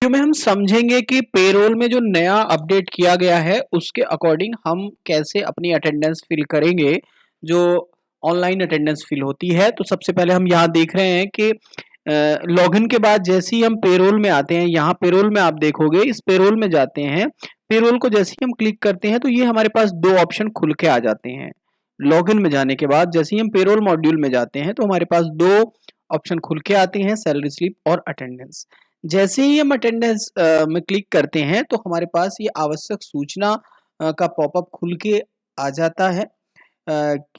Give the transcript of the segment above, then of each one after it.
में हम समझेंगे कि पेरोल में जो नया अपडेट किया गया है उसके अकॉर्डिंग हम कैसे अपनी अटेंडेंस फिल करेंगे, जो ऑनलाइन अटेंडेंस फिल होती है। तो सबसे पहले हम यहाँ देख रहे हैं कि लॉगिन के बाद जैसे ही हम पेरोल में आते हैं, यहाँ पेरोल में आप देखोगे, इस पेरोल में जाते हैं। पेरोल को जैसे ही हम क्लिक करते हैं तो ये हमारे पास दो ऑप्शन खुल के आ जाते हैं। लॉगिन में जाने के बाद जैसे ही हम पेरोल मॉड्यूल में जाते हैं तो हमारे पास दो ऑप्शन खुल के आते हैं, सैलरी स्लिप और अटेंडेंस। जैसे ही हम अटेंडेंस में क्लिक करते हैं तो हमारे पास ये आवश्यक सूचना का पॉपअप खुल के आ जाता है।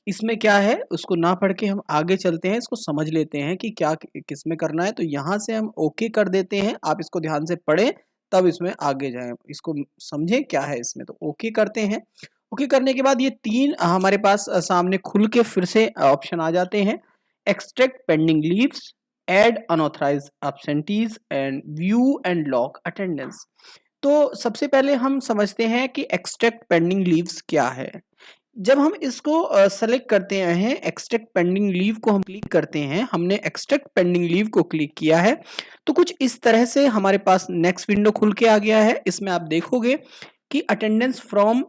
इसमें क्या है उसको ना पढ़ के हम आगे चलते हैं, इसको समझ लेते हैं कि क्या किस में करना है। तो यहाँ से हम ओके कर देते हैं। आप इसको ध्यान से पढ़ें तब इसमें आगे जाएं, इसको समझें क्या है इसमें। तो ओके करते हैं। ओके करने के बाद ये तीन हमारे पास सामने खुल के फिर से ऑप्शन आ जाते हैं। Extract pending leaves, add unauthorized absentees and view and log attendance. तो सबसे पहले हम समझते हैं कि एक्सट्रैक्ट पेंडिंग लीव्स क्या है। जब हम इसको सेलेक्ट करते हैं, एक्सट्रैक्ट पेंडिंग लीव को हम क्लिक करते हैं, हमने एक्सट्रैक्ट पेंडिंग लीव को क्लिक किया है तो कुछ इस तरह से हमारे पास नेक्स्ट विंडो खुल के आ गया है। इसमें आप देखोगे कि attendance from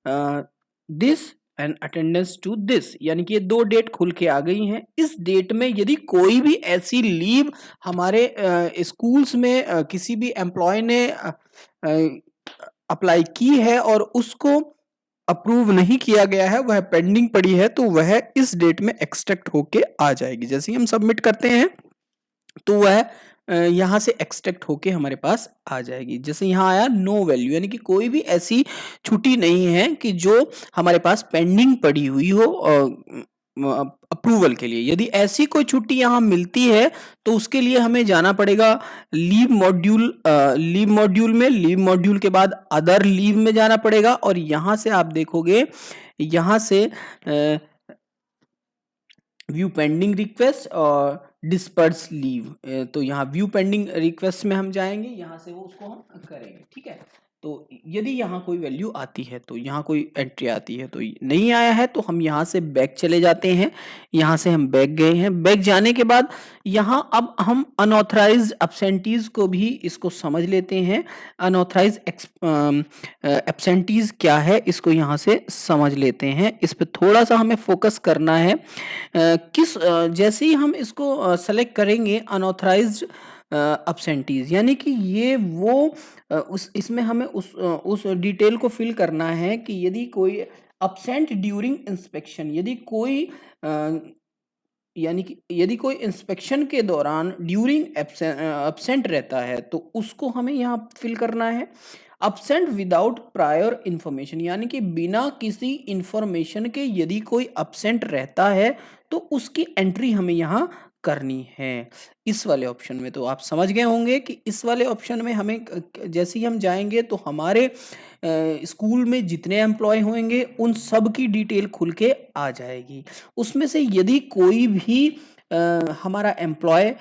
this and attendance to this, यानी कि ये दो डेट खुल के आ गई हैं। इस डेट में यदि कोई भी ऐसी लीव हमारे स्कूल्स में किसी भी एम्प्लॉय ने अप्लाई की है और उसको अप्रूव नहीं किया गया है, वह पेंडिंग पड़ी है, तो वह इस डेट में एक्सट्रैक्ट होके आ जाएगी। जैसे ही हम सबमिट करते हैं तो वह यहाँ से एक्सट्रैक्ट होके हमारे पास आ जाएगी। जैसे यहाँ आया नो वैल्यू, यानी कि कोई भी ऐसी छुट्टी नहीं है कि जो हमारे पास पेंडिंग पड़ी हुई हो अप्रूवल के लिए। यदि ऐसी कोई छुट्टी यहाँ मिलती है तो उसके लिए हमें जाना पड़ेगा लीव मॉड्यूल में, लीव मॉड्यूल के बाद अदर लीव में जाना पड़ेगा और यहाँ से आप देखोगे, यहाँ से व्यू पेंडिंग रिक्वेस्ट और डिस्पर्स लीव। तो यहाँ व्यू पेंडिंग रिक्वेस्ट में हम जाएंगे, यहाँ से वो उसको हम करेंगे। ठीक है, तो यदि यहाँ कोई वैल्यू आती है, तो यहाँ कोई एंट्री आती है, तो नहीं आया है तो हम यहाँ से बैक चले जाते हैं। यहाँ से हम बैक गए हैं। बैक जाने के बाद यहाँ अब हम अनऑथराइज्ड एब्सेंटीज को भी इसको समझ लेते हैं। अनऑथराइज्ड एब्सेंटीज क्या है इसको यहाँ से समझ लेते हैं। इस पे थोड़ा सा हमें फोकस करना है। जैसे ही हम इसको सेलेक्ट करेंगे अनऑथराइज्ड एब्सेंटीज, यानी कि ये वो इसमें हमें उस डिटेल को फिल करना है कि यदि कोई एब्सेंट ड्यूरिंग इंस्पेक्शन, यानी कि यदि कोई इंस्पेक्शन के दौरान ड्यूरिंग एब्सेंट रहता है तो उसको हमें यहाँ फिल करना है। एब्सेंट विदाउट प्रायर इंफॉर्मेशन, यानी कि बिना किसी इंफॉर्मेशन के यदि कोई एब्सेंट रहता है तो उसकी एंट्री हमें यहाँ करनी है इस वाले ऑप्शन में। तो आप समझ गए होंगे कि इस वाले ऑप्शन में हमें जैसे ही हम जाएंगे तो हमारे स्कूल में जितने एम्प्लॉय होंगे उन सब की डिटेल खुल के आ जाएगी। उसमें से यदि कोई भी हमारा एम्प्लॉय,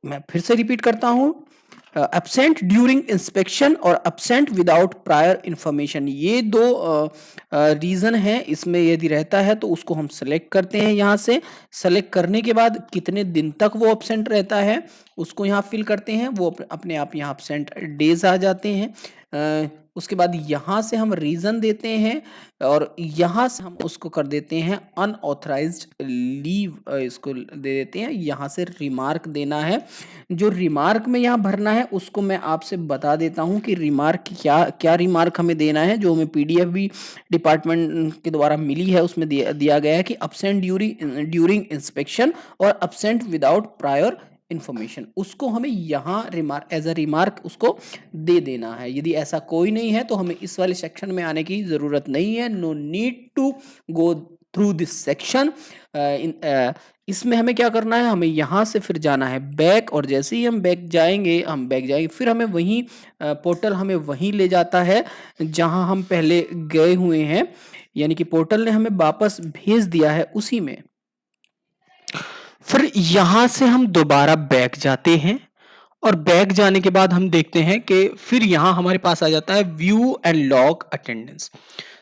मैं फिर से रिपीट करता हूं, एब्सेंट ड्यूरिंग इंस्पेक्शन और एब्सेंट विदाउट प्रायर इंफॉर्मेशन, ये दो रीजन है। इसमें यदि रहता है तो उसको हम सेलेक्ट करते हैं। यहाँ से सेलेक्ट करने के बाद कितने दिन तक वो एब्सेंट रहता है उसको यहाँ फिल करते हैं। वो अपने आप यहाँ एब्सेंट डेज आ जाते हैं। उसके बाद यहाँ से हम रीजन देते हैं और यहाँ से हम उसको कर देते हैं अनऑथराइज्ड लीव, इसको दे देते हैं। यहाँ से रिमार्क देना है। जो रिमार्क में यहाँ भरना है उसको मैं आपसे बता देता हूँ कि रिमार्क क्या रिमार्क हमें देना है, जो हमें पीडीएफ भी डिपार्टमेंट के द्वारा मिली है। उसमें दिया गया है कि एब्सेंट ड्यूरिंग इंस्पेक्शन और एब्सेंट विदाउट प्रायर इंफॉर्मेशन, उसको हमें यहाँ रिमार्क एज अ रिमार्क उसको दे देना है। यदि ऐसा कोई नहीं है तो हमें इस वाले सेक्शन में आने की जरूरत नहीं है। No need to go through this section. इसमें हमें क्या करना है, हमें यहाँ से फिर जाना है बैक, और जैसे ही हम बैक जाएंगे फिर हमें वहीं पोर्टल हमें वहीं ले जाता है जहां हम पहले गए हुए हैं, यानी कि पोर्टल ने हमें वापस भेज दिया है उसी में। फिर यहाँ से हम दोबारा बैक जाते हैं और बैक जाने के बाद हम देखते हैं कि फिर यहाँ हमारे पास आ जाता है व्यू एंड लॉग अटेंडेंस।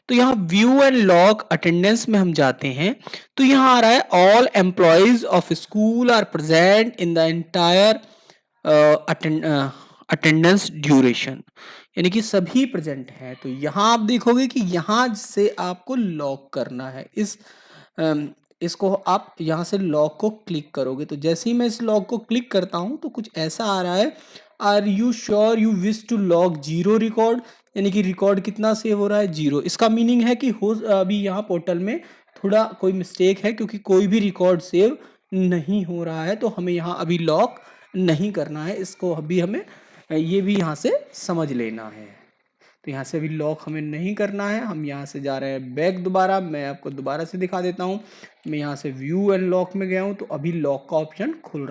तो यहाँ व्यू एंड लॉग अटेंडेंस में हम जाते हैं तो यहाँ आ रहा है all employees of school are present in the entire attendance duration, यानी कि सभी प्रेजेंट हैं। तो यहाँ आप देखोगे कि यहाँ से आपको लॉक करना है इसको आप यहाँ से लॉक को क्लिक करोगे। तो जैसे ही मैं इस लॉक को क्लिक करता हूँ तो कुछ ऐसा आ रहा है, are you sure you wish to lock zero record, यानी कि रिकॉर्ड कितना सेव हो रहा है, जीरो। इसका मीनिंग है कि हो अभी यहाँ पोर्टल में थोड़ा कोई मिस्टेक है, क्योंकि कोई भी रिकॉर्ड सेव नहीं हो रहा है। तो हमें यहाँ अभी लॉक नहीं करना है, इसको अभी हमें ये भी यहाँ से समझ लेना है। तो यहाँ से अभी लॉक हमें नहीं करना है, हम यहाँ से जा रहे हैं बैक दोबारा। मैं आपको दोबारा से दिखा देता हूँ, मैं यहाँ से व्यू एंड लॉक में गया हूँ तो अभी लॉक का ऑप्शन खुल रहा है।